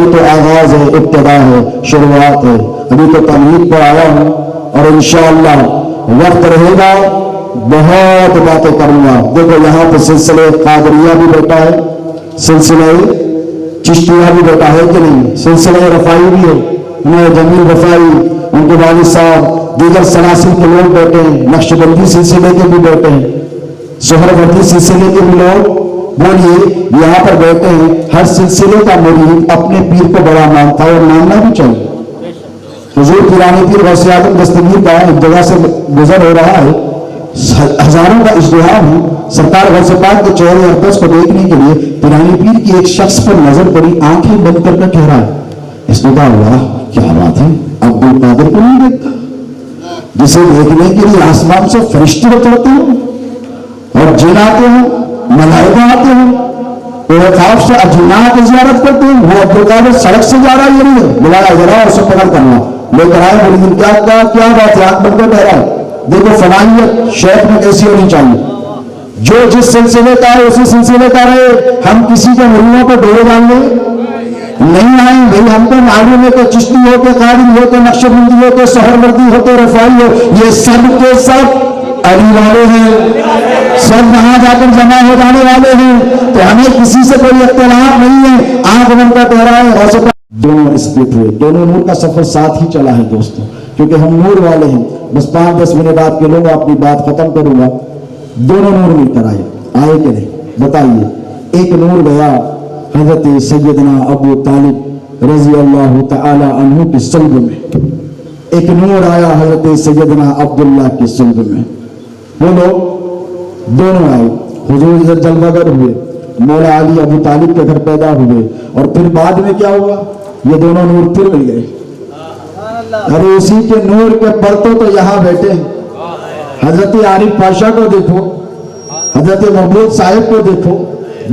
ابھی تو آغاز ہے، ابتدا ہے، شروعات ہے، ابھی تو تمہید پر آیا ہوں اور انشاءاللہ وقت رہے گا بہت باتیں کروں گا. دیکھو یہاں پہ سلسلے قادریہ بھی بیٹھا ہے، سلسلے چشتیہ بھی بیٹھا ہے کہ نہیں، سلسلے رفائی بھی ہے، انہیں جمیل رفائی، ان کے والد صاحب، دیگر سلاسل کے لوگ بیٹھے ہیں، نقشبندی سلسلے کے بھی بیٹھے ہیں، سہروردی سلسلے کے بھی لوگ. بولیے یہاں پر بیٹھے ہیں، ہر سلسلے کا مرید اپنے پیر کو بڑا مانتا ہے اور ماننا بھی چاہیے. حضور پیرانی پیر غوث اعظم دستگیر کا ایک جگہ سے گزر ہو رہا ہے، ہزاروں کا ازدحام ہے، سرکار غوث پاک کے چہرے اقدس کو دیکھنے کے لیے پیرانی پیر کی ایک شخص پر نظر پڑی، آنکھیں بند کر کہہ رہا ہے، اس نے کہا اللہ کیا بات ہے، عبد القادر کو نہیں دیکھتا جسے دیکھنے کے لیے آسمان سے فرشتے اترتے ہیں اور جن آتے ہیں، ملائکہ آتے ہیں، خواب سے اجنات زیارت کرتے ہیں. وہ عبد القادر سڑک سے جا رہا ہے، یہ نہیں ہے، بلایا ذرا اور اسے پکڑ کرنا لے کر آئے. بڑی کیا بات ہے، آنکھ بند کر کہہ رہا ہے دیکھو فلانیت شیخ میں کیسی ہونی چاہیے، جو جس سلسلے کا ہے اسی سلسلے کا رہے. ہم کسی کے مریضوں کو ڈورے ڈالنے نہیں آئیں بھائی، ہم کو معلوم ہے کہ چشتی ہو کے قادری ہو کے نقشبندی ہو کے سہروردی ہو کے رفائی ہو، یہ سب کے سب علی والے ہیں، سب وہاں جا کر جمع ہو جانے والے ہیں. تو ہمیں کسی سے کوئی اختلاف نہیں ہے. آنکھ بند کا کہہ رہا ہے دونوں اسپلٹ ہوئے، دونوں نور کا سفر ساتھ ہی چلا ہے دوستوں، کیونکہ ہم نور والے ہیں. بس 5-10 منٹ آپ کے لوگ اپنی بات ختم کروں گا. دونوں نور مل کر آئے کہ نہیں بتائیے. ایک نور گیا حضرت سیدنا ابو طالب رضی اللہ تعالی عنہ کی صلب میں، ایک نور آیا حضرت سیدنا عبداللہ کی صلب میں. وہ لوگ دونوں آئے، حضور ادھر جلوہ گر ہوئے، مولا علی ابو طالب کے گھر پیدا ہوئے، اور پھر بعد میں کیا ہوا، یہ دونوں نور پھر مل گئے. ارے اسی کے نور کے پرتوں تو یہاں بیٹھے ہیں. حضرت عارف پاشا کو دیکھو، حضرت محمود صاحب کو دیکھو،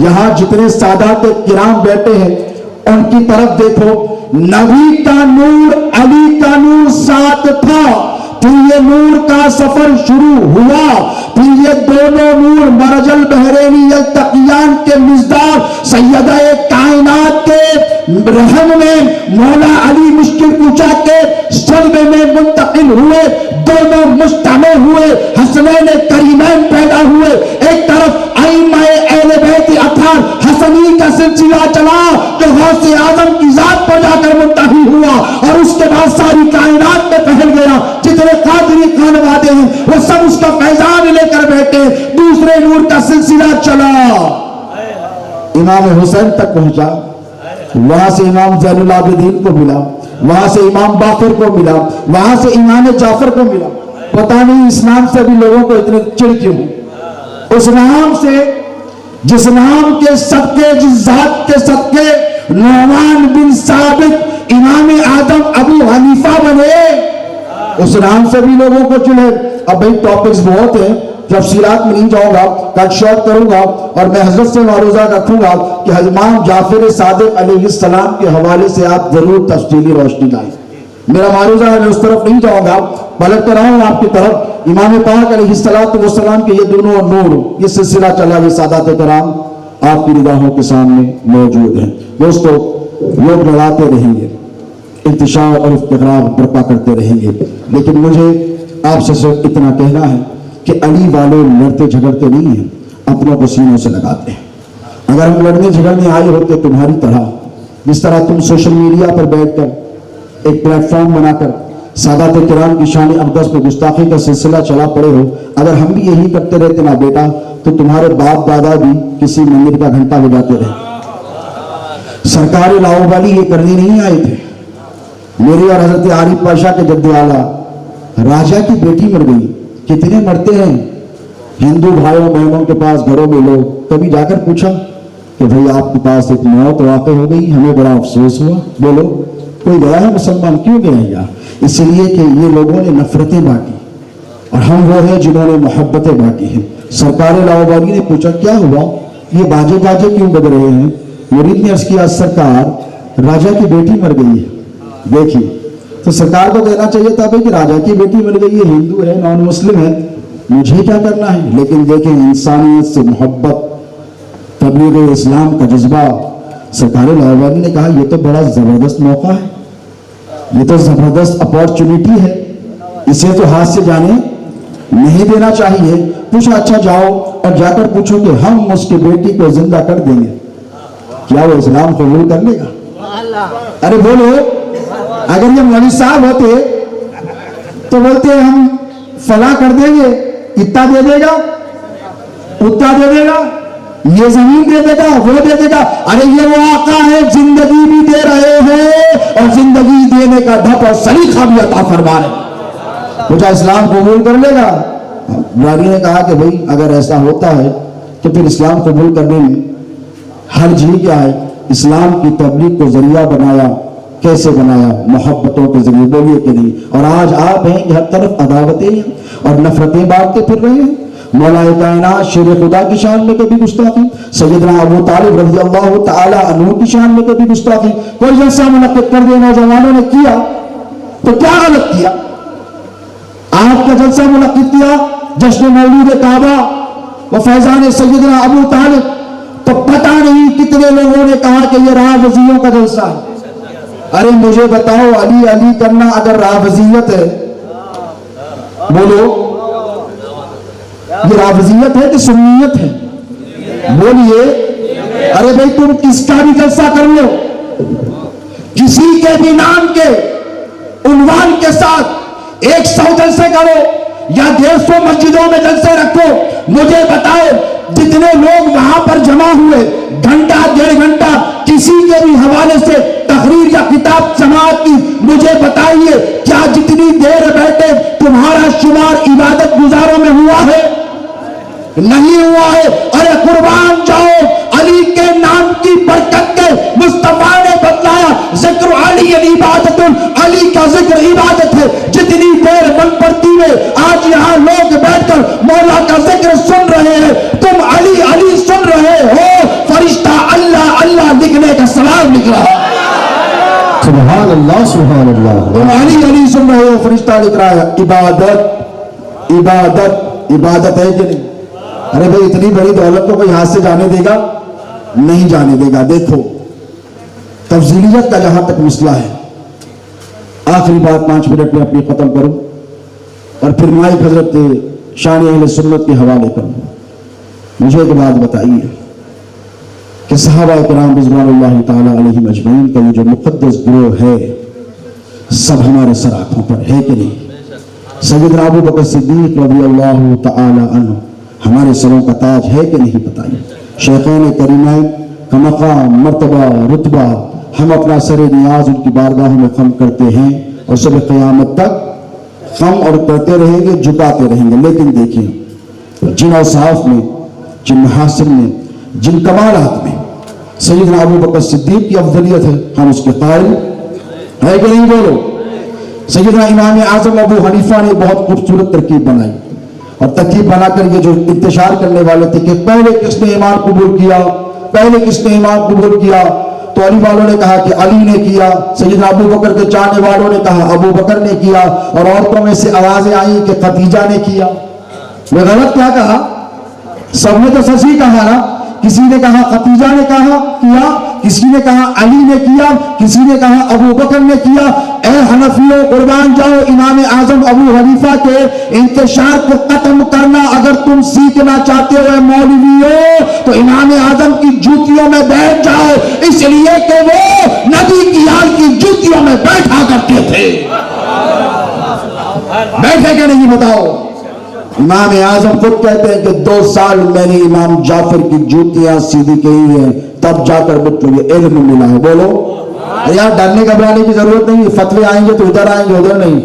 یہاں جتنے سادات کرام بیٹھے ہیں ان کی طرف دیکھو. نبی کا نور علی کا نور ساتھ تھا، پھر یہ نور کا سفر شروع ہوا، پھر یہ دونوں نور مرج البحرین یلتقیان کے مصداق سیدہ کائنات کے رحم میں مولا علی مشکل کشا کے صلب میں منتقل ہوئے. دونوں مجتمع ہوئے، حسنین کریمین پیدا ہوئے. ایک طرف ائمہ اہل بیت اطہار حسنی کا سلسلہ چلا جو غوث اعظم کی ذات پر جا کر منتہی ہوا، اور اس کے بعد ساری کائنات میں پھیل گیا. جتنے قادری خانوادے ہیں وہ سب اس کا فیضان لے کر بیٹھے. دوسرے نور کا سلسلہ چلا، امام حسین تک پہنچا، وہاں سے امام زین العابدین کو ملا، وہاں سے امام باقر کو ملا، وہاں سے امام جعفر کو ملا. پتہ نہیں اس نام سے بھی لوگوں کو اتنے چڑ کیوں. اس نام سے، جس نام کے صدقے، جس ذات کے صدقے نعمان بن ثابت امام اعظم ابو حنیفہ بنے، اس نام سے بھی لوگوں کو چڑھے. اب بھائی ٹاپکس بہت ہیں، تفصیلات میں نہیں جاؤں گا، کل شارٹ کروں گا، اور میں حضرت سے معروضہ رکھوں گا کہ امام جعفر صادق علیہ السلام کے حوالے سے آپ ضرور تفصیلی روشنی لائیں. میرا معروضہ ہے، میں اس طرف نہیں جاؤں گا، پلٹ کر آؤں آپ کی طرف. امام پاک علیہ السلام کے یہ دونوں نور، یہ سلسلہ چلا، یہ سادات کرام آپ کی نگاہوں کے سامنے موجود ہیں. دوستو لوگ لڑاتے رہیں گے، انتشار اور افتخار برپا کرتے رہیں گے، لیکن مجھے آپ سے صرف اتنا کہنا ہے کہ علی والے لڑتے جھگڑتے نہیں ہیں، اپنوں کو سینوں سے لگاتے ہیں. اگر ہم لڑنے جھگڑنے آئے ہوتے تمہاری طرح، جس طرح تم سوشل میڈیا پر بیٹھ کر ایک پلیٹ فارم بنا کر سادات کرام کی شان اقدس پہ گستاخی کا سلسلہ چلا پڑے ہو، اگر ہم بھی یہی کرتے رہتے نا بیٹا، تو تمہارے باپ دادا بھی کسی مندر کا گھنٹہ بجاتے رہے. سرکار لاؤ والی یہ کرنے نہیں آئے تھے. میری اور حضرت عارف پاشا کے جد اعلیٰ راجہ کی بیٹی مر گئی. کتنے مرتے ہیں ہندو بھائیوں بہنوں کے پاس گھروں میں لوگ. کبھی جا کر پوچھا کہ بھئی آپ کے پاس ایک موت واقع ہو گئی، ہمیں بڑا افسوس ہوا؟ بولو کوئی گیا ہے؟ مسلمان کیوں گئے ہیں یار؟ اس لیے کہ یہ لوگوں نے نفرتیں بانٹی اور ہم وہ ہیں جنہوں نے محبتیں بانٹی ہیں. سرکار لاہوری نے پوچھا کیا ہوا، یہ باجے باجے کیوں بج رہے ہیں؟ مرید نے عرض کیا سرکار راجہ کی بیٹی مر گئی ہے. دیکھیے تو سرکار کو کہنا چاہیے تھا کہ راجہ کی بیٹی مر گئی ہے، ہندو ہے نان مسلم ہے، مجھے کیا کرنا ہے؟ لیکن دیکھیں انسانیت سے محبت، تبلیغ اسلام کا جذبہ، سرکار لاہوری نے کہا یہ تو بڑا زبردست موقع ہے, یہ تو زبردست اپارچونٹی ہے, اسے تو ہاتھ سے جانے نہیں دینا چاہیے. پوچھا اچھا جاؤ اور جا کر پوچھو کہ ہم اس کی بیٹی کو زندہ کر دیں گے, کیا وہ اسلام قبول کر لے گا؟ ارے بولو, اگر یہ مولوی صاحب ہوتے تو بولتے ہم فلاں کر دیں گے, اتنا دے دے گا, اتنا دے دے گا, یہ زمین دے دے گا, وہ دے دے گا. ارے یہ وہ آقا ہے زندگی بھی دے رہے ہیں اور زندگی دینے کا ڈھپ اور سلیقہ بھی عطا فرما رہے ہیں. مجھے اسلام قبول کر لے گا؟ بھائی نے کہا کہ بھائی اگر ایسا ہوتا ہے تو پھر اسلام قبول کرنے میں حرج ہی کیا ہے؟ اسلام کی تبلیغ کو ذریعہ بنایا, کیسے بنایا؟ محبتوں کے ذریعے, بولیے کہ نہیں. اور آج آپ ہیں کہ ہر طرف عداوتیں اور نفرتیں بانٹتے پھر رہے ہیں. مولا کائنات شیر خدا کی شان میں کبھی گستاخی, سیدنا ابو طالب رضی اللہ تعالی عنہ کی شان میں کبھی گستاخی. کوئی جلسہ منعقد کر دیا نوجوانوں نے کیا تو کیا غلط کیا؟ آپ کا جلسہ منعقد کیا جشن مولود کعبہ و فیضان سیدنا ابو طالب, تو پتہ نہیں کتنے لوگوں نے کہا کہ یہ رافضیوں کا جلسہ ہے. ارے مجھے بتاؤ, علی علی کرنا اگر رافضیت ہے, بولو یہ رافضیت ہے کہ سنیت ہے؟ بولیے. ارے بھائی تم کس کا بھی جلسہ کر لو, کسی کے بھی نام کے عنوان کے ساتھ 100 جلسے کرو یا 150 مسجدوں میں جلسے رکھو, مجھے بتاؤ جتنے لوگ وہاں پر جمع ہوئے گھنٹہ 1.5 گھنٹہ کسی کے بھی حوالے سے تقریر یا کتاب سماعت کی, مجھے بتائیے کیا جتنی دیر بیٹھے تمہارا شمار عبادت گزاروں میں ہوا ہے؟ نہیں ہوا ہے. ارے قربان جاؤ, علی کے نام کی برکت کے مصطفیٰ نے بتلایا ذکر علی عبادت, علی کا ذکر عبادت ہے. جتنی دیر من پڑتی ہے, آج یہاں لوگ بیٹھ کر مولا کا ذکر سن رہے ہیں, تم علی علی سن رہے ہو, فرشتہ اللہ اللہ لکھنے کا سلام لکھ رہا ہے. سبحان اللہ سبحان اللہ. تم علی علی سن رہے ہو, فرشتہ لکھ رہا ہے. عبادت عبادت عبادت ہے کہ نہیں؟ ارے بھائی اتنی بڑی دولت کو کوئی ہاتھ سے جانے دے گا؟ نہیں جانے دے گا. دیکھو تفضیلیت کا جہاں تک مسئلہ ہے, آخری بات 5 منٹ میں اپنی ختم کروں اور پھر مائک حضرت شان اہل سنت کے حوالے کروں. مجھے ایک بات بتائیے کہ صحابہ کرام رضوان اللہ تعالی علیہم اجمعین کا یہ جو مقدس گروہ ہے سب ہمارے سر آنکھوں پر ہے کہ نہیں؟ سیدنا ابو بکر صدیق رضی اللہ تعالی عنہ ہمارے سروں کا تاج ہے کہ نہیں؟ بتائیے. شیخین کریمین کا مقام, مرتبہ, رتبہ, ہم اپنا سر نیاز ان کی بارگاہ میں خم کرتے ہیں اور صبح قیامت تک خم اور کرتے رہیں گے, جھکاتے رہیں گے. لیکن دیکھیں جن اوصاف میں, جن محاسن میں, جن کمالات میں سیدنا ابو بکر صدیق کی افضلیت ہے, ہم اس کے قائل ہے کہ نہیں؟ بولو. سیدنا امام اعظم ابو حنیفہ نے بہت خوبصورت ترکیب بنائی اور ترکیب بنا کر یہ جو انتشار کرنے والے تھے کہ پہلے کس نے ایمان قبول کیا, پہلے کس نے ایمان قبول کیا, تو علی والوں نے کہا کہ علی نے کیا, سیدنا ابو بکر کے چاہنے والوں نے کہا ابو بکر نے کیا, اور عورتوں میں سے آوازیں آئیں کہ خدیجہ نے کیا. میں غلط کیا کہا؟ سب نے تو سچ ہی کہا نا. کسی نے کہا خدیجہ نے کہا کیا, کسی نے کہا علی نے کیا, کسی نے کہا ابو بکر نے کیا. اے حنفیوں قربان جاؤ, امام اعظم ابو حنیفہ کے انتشار کو ختم کرنا اگر تم سیکھنا چاہتے ہو مولویوں, تو امام اعظم کی جوتیوں میں بیٹھ جاؤ, اس لیے کہ وہ نبی کی آل کی جوتیوں میں بیٹھا کرتے تھے. بیٹھے کہ نہیں بتاؤ؟ امام اعظم خود کہتے ہیں کہ 2 سال میں نے امام جعفر کی جوتیاں سیدھی کی ہیں, تب جا کر مجھ کو یہ علم ملا ہے. بولو یار, ڈرنے گھبرانے کی ضرورت نہیں. فتوے آئیں گے تو ادھر آئیں گے, ادھر نہیں.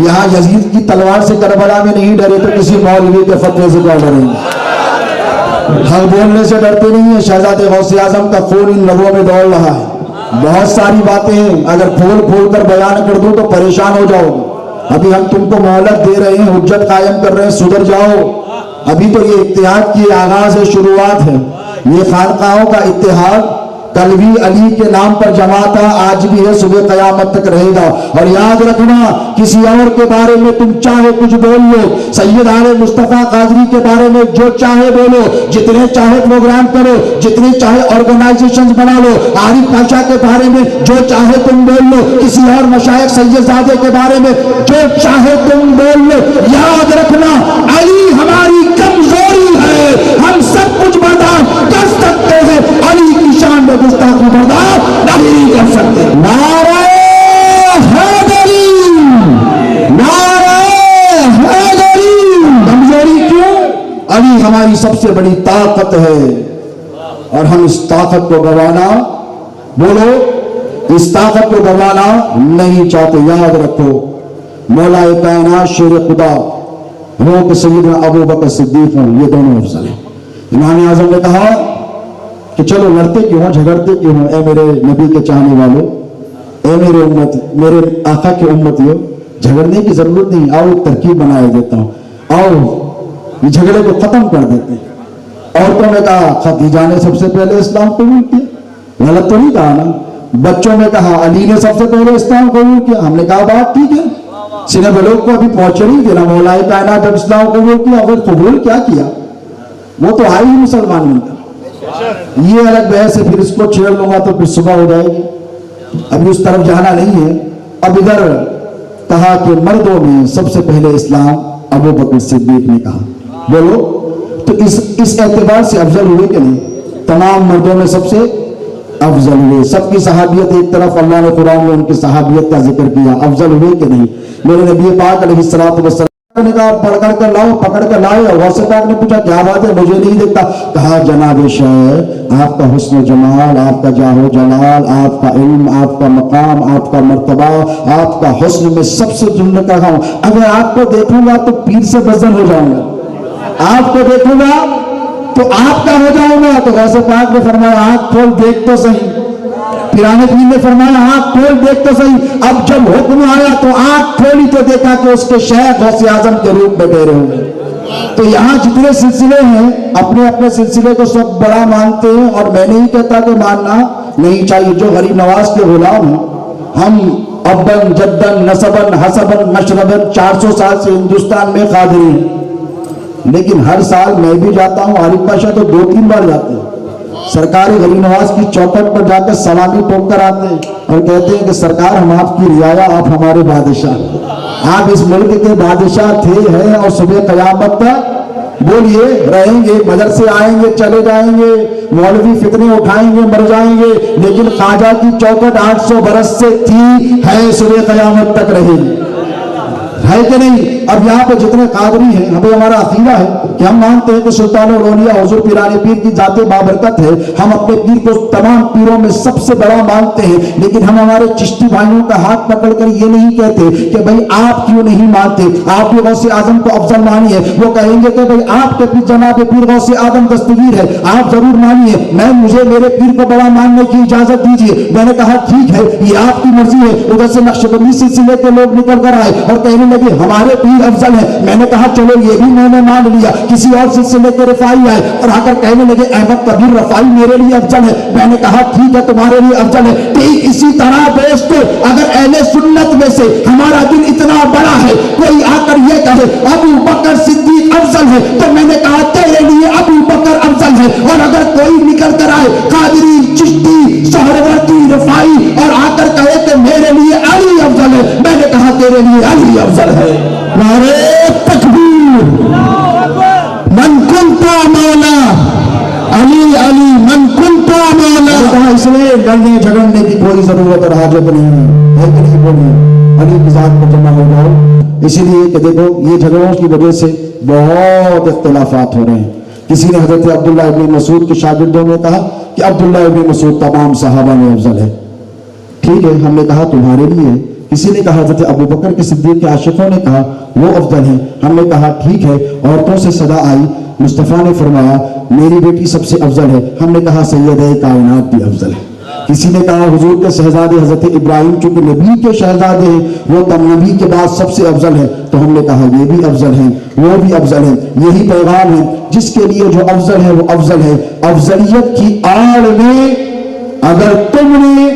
یہاں یزید کی تلوار سے کربلا میں نہیں ڈرے تو کسی مولوی کے فتوے سے کیا ڈریں گے؟ حق بولنے سے ڈرتے نہیں ہیں. شہزادے غوث اعظم کا خون ان لوگوں میں دوڑ رہا ہے. بہت ساری باتیں ہیں, اگر کھول کھول کر بیان کر دوں تو پریشان ہو جاؤ. ابھی ہم تم کو مہلت دے رہے ہیں, حجت قائم کر رہے ہیں, سدھر جاؤ. ابھی تو یہ اتحاد کی آغاز ہے, شروعات ہے. یہ خانقاہوں کا اتحاد کل بھی علی کے نام پر جمع تھا، آج بھی ہے، صبح قیامت تک رہے گا. اور یاد رکھنا کسی اور کے بارے میں تم چاہے کچھ بول لو، سید عالم مصطفیٰ قادری کے بارے میں جو چاہے بولو، جتنے چاہے پروگرام کرو، جتنے چاہے آرگنائزیشن بنا لو، عارف پاشا کے بارے میں جو چاہے تم بول لو، کسی اور مشائخ سید زادے کے بارے میں جو چاہے تم بول لو، یاد رکھنا علی ہماری کمزوری ہے، ہم سب کچھ برداشت کر سکتے ہیں، علی کی شان میں گستاخی برداشت نہیں کر سکتے. نعرہ حیدری، نعرہ حیدری. کمزوری کیوں؟ علی ہماری سب سے بڑی طاقت ہے اور ہم اس طاقت کو گوانا، بولو، اس طاقت کو گوانا نہیں چاہتے. یاد رکھو مولا کائنات شیر خدا ہو کہ سیدنا ابو بکر صدیق ہوں، یہ دونوں افضل ہیں. امام اعظم نے کہا کہ چلو لڑتے کیوں ہوں، جھگڑتے کیوں ہوں، اے میرے نبی کے چاہنے والوں، اے میرے امت، میرے آقا کے امتیوں، جھگڑنے کی ضرورت نہیں، آؤ ایک ترکیب بنائے دیتا ہوں، آؤ یہ جھگڑے کو ختم کر دیتے ہیں. عورتوں نے کہا خدیجہ نے سب سے پہلے اسلام قبول کیا، غلط تو نہیں کہا نا. بچوں نے کہا علی نے سب سے پہلے اسلام قبول کیا، ہم نے کہا بات ٹھیک ہے. سینہ بلوغ کو ابھی پہنچے نہیں دینا، مولا کائنات جب اسلام قبول کیا، اگر قبول کیا کیا، وہ تو آئی ہی مسلمان بن کر. یہ الگ بحث ہے، پھر اس کو چھیڑ لوں گا تو پھر صبح ہو جائے گی، ابھی اس طرف جانا نہیں ہے. اب ادھر کہا کہ مردوں میں سب سے پہلے اسلام ابو بکر صدیق نے کہا. بولو تو اس اعتبار سے افضل ہوئے کہ نہیں؟ تمام مردوں میں سب سے افضل ہوئے. سب کی صحابیت ایک طرف، اللہ نے قرآن میں ان کی صحابیت کا ذکر کیا، افضل ہوئے کہ نہیں؟ میرے نبی پاک علیہ الصلوۃ والسلام نے کہا پڑھ کر کے لاؤ، پکڑ کر لائے. اور غوث پاک نے پوچھا کیا بات ہے، مجھے نہیں دیکھتا. کہا جناب شاہ، آپ کا حسن و جمال، آپ کا جاہ و جلال، آپ کا علم، آپ کا مقام، آپ کا مرتبہ، آپ کا حسن میں سب سے جنت کا ہوں. اگر آپ کو دیکھوں گا تو پیر سے بدل ہو جاؤں گا، آپ کو دیکھوں گا تو آپ کا ہو جاؤں گا. تو غوث پاک نے فرمایا آنکھ کھول دیکھ تو صحیح. پیرانے پیر نے فرمایا آنکھ کھول دیکھ تو صحیح. اب جب حکم آیا تو آنکھ کھولی تو دیکھا کہ اس کے شیخ غوث اعظم کے روپ میں ٹھہرے ہوئے. تو یہاں جتنے سلسلے ہیں اپنے اپنے سلسلے کو سب بڑا مانتے ہیں، اور میں نہیں کہتا کہ ماننا نہیں چاہیے. جو غریب نواز کے غلام ہیں، ہم ابن جدن نسبن حسبن مشربن 400 سال سے ہندوستان میں قادری ہیں، لیکن ہر سال میں بھی جاتا ہوں. عارف پاشا تو 2-3 بار جاتے ہیں، سرکار غریب نواز کی چوکھٹ پر جا کر سلامی ٹوک کر آتے ہیں اور کہتے ہیں کہ سرکار ہم آپ کی رعایا، آپ ہمارے بادشاہ، آپ اس ملک کے بادشاہ تھے، ہیں اور صبح قیامت تک بولیے رہیں گے. مدرسے آئیں گے، چلے جائیں گے، مولوی فتنے اٹھائیں گے، مر جائیں گے، لیکن خواجہ کی چوکھٹ 800 برس سے تھی، ہے، صبح قیامت تک رہے گی، ہے کہ نہیں؟ اب یہاں پہ جتنے قادری ہیں، ہمیں ہمارا عقیدہ ہے کہ ہم مانتے ہیں کہ سلطان الاولیاء حضور پیرانے پیر کی ذات بابرکت ہے. ہم اپنے پیر کو تمام پیروں میں سب سے بڑا مانتے ہیں، لیکن ہم ہمارے چشتی بھائیوں کا ہاتھ پکڑ کر یہ نہیں کہتے کہ بھائی آپ کیوں نہیں مانتے، آپ بھی غوث اعظم کو افضل مانیے. وہ کہیں گے کہ بھائی آپ کے پیر جناب پیر غوث اعظم دستگیر ہے، آپ ضرور مانیے، مجھے میرے پیر کو بڑا ماننے کی اجازت دیجیے. میں نے کہا ٹھیک ہے، یہ آپ کی مرضی ہے. ادھر سے نقشبندی سلسلے کے لوگ نکل کر آئے اور کہنے لگے ہمارے پیر افضل ہے. میں نے کہا چلو یہ بھی میں نے مان لیا. کسی اور سلسلے کے رفائی آئے اور آ کر کہنے لگے احمد کبیر رفائی میرے لیے افضل ہے. میں نے کہا ٹھیک ہے تمہارے لیے افضل ہے. ٹھیک اسی طرح دوستو، اگر اہل سنت میں سے ہمارا دل اتنا بڑا ہے، کوئی آ کر یہ کہے ابو بکر صدیق افضل ہے، تو میں نے کہا تیرے لیے ابو بکر افضل ہے. اور اگر کوئی نکل کر آئے قادری، چشتی، سہروردی، رفائی اور آ کر کہے کہ میرے لیے علی افضل ہے، میں نے کہا تیرے لیے علی افضل ہے. نعرہ تکبیر، من کنت مولا علی علی من کنت مولا. اس لیے لڑنے جھگڑنے کی کوئی ضرورت اور حاجت نہیں ہے کہ نہیں بولیے علی کی ذات پر جمع ہو جاؤ. اسی لیے کہ دیکھو یہ جھگڑوں کی وجہ سے بہت اختلافات ہو رہے ہیں. کسی نے حضرت عبداللہ ابن مسعود کے شاگردوں نے کہا کہ عبداللہ ابن مسعود تمام صحابہ میں افضل ہے. ٹھیک ہے، ہم نے کہا تمہارے لیے. کسی نے کہا حضرت ابو بکر کے صدیق کے عاشقوں نے کہا وہ افضل ہیں. ہم نے کہا ٹھیک ہے. عورتوں سے صدا آئی، مصطفیٰ نے فرمایا میری بیٹی سب سے افضل ہے. ہم نے کہا سیدہ کائنات بھی افضل ہے. کسی نے کہا حضور کے شہزادے حضرت ابراہیم چونکہ نبی کے شہزادے ہیں، وہ تم نبی کے بعد سب سے افضل ہے. تو ہم نے کہا یہ بھی افضل ہیں، وہ بھی افضل ہیں. یہی پیغام ہے، جس کے لیے جو افضل ہے وہ افضل ہے. افضلیت کی آڑ میں اگر تم نے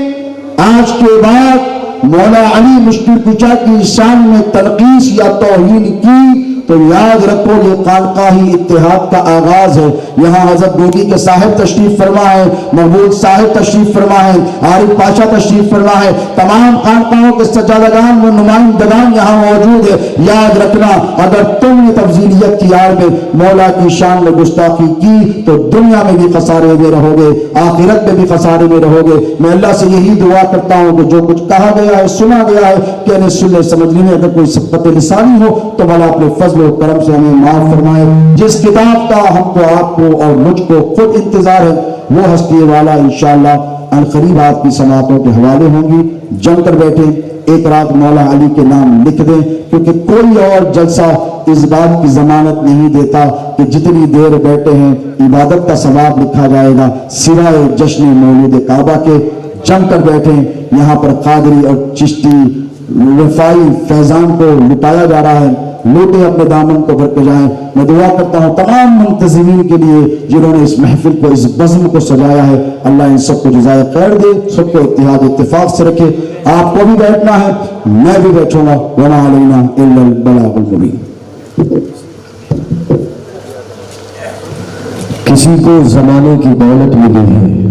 آج کے بعد مولا علی مشکل کشا کی شان میں تنقیص یا توہین کی تو یاد رکھو یہ خانقاہی اتحاد کا آغاز ہے. یہاں حضرت گوگی کے صاحب تشریف فرما ہے, محمود صاحب تشریف فرما ہے, عارف پاشا تشریف فرما ہے, تمام خانقاہوں کے سجادگان و نمائندگان یہاں موجود ہے. یاد رکھنا اگر تم نے تفضیلیت کی آڑ میں مولا کی شان میں گستاخی کی تو دنیا میں بھی خسارے میں رہو گے, آخرت میں بھی خسارے میں رہو گے. میں اللہ سے یہی دعا کرتا ہوں کہ جو کچھ کہا گیا ہے سنا گیا ہے کہنے سننے سمجھنے میں اگر کوئی سبقت لسانی ہو تو مولا اپنے فضل و کرم سے ہمیں معاف فرمائے. جس کتاب کا ہم کو آپ کو اور مجھ کو خود انتظار ہے وہ ہستی والا انشاءاللہ عنقریب آپ کی سماعتوں کے حوالے ہوں گی. جم کر بیٹھے ایک رات مولا علی کے نام لکھ دیں, کیونکہ کوئی اور جلسہ اس بات کی ضمانت نہیں دیتا کہ جتنی دیر بیٹھے ہیں عبادت کا ثواب لکھا جائے گا سوائے جشن مولود کعبہ کے. جم کر بیٹھے یہاں پر قادری اور چشتی رفائی فیضان کو لٹایا جا رہا ہے, لوٹے اپنے دامن کو بھر کے جائیں. میں دعا کرتا ہوں تمام منتظمین کے لیے جنہوں نے اس محفل کو اس بزم کو سجایا ہے, اللہ ان سب کو جزائے خیر دے, سب کو اتحاد اتفاق سے رکھے. آپ کو بھی بیٹھنا ہے, میں بھی بیٹھوں گا. وما علینا الا البلاغ المبین. کسی کو زمانے کی دولت ملی ہے,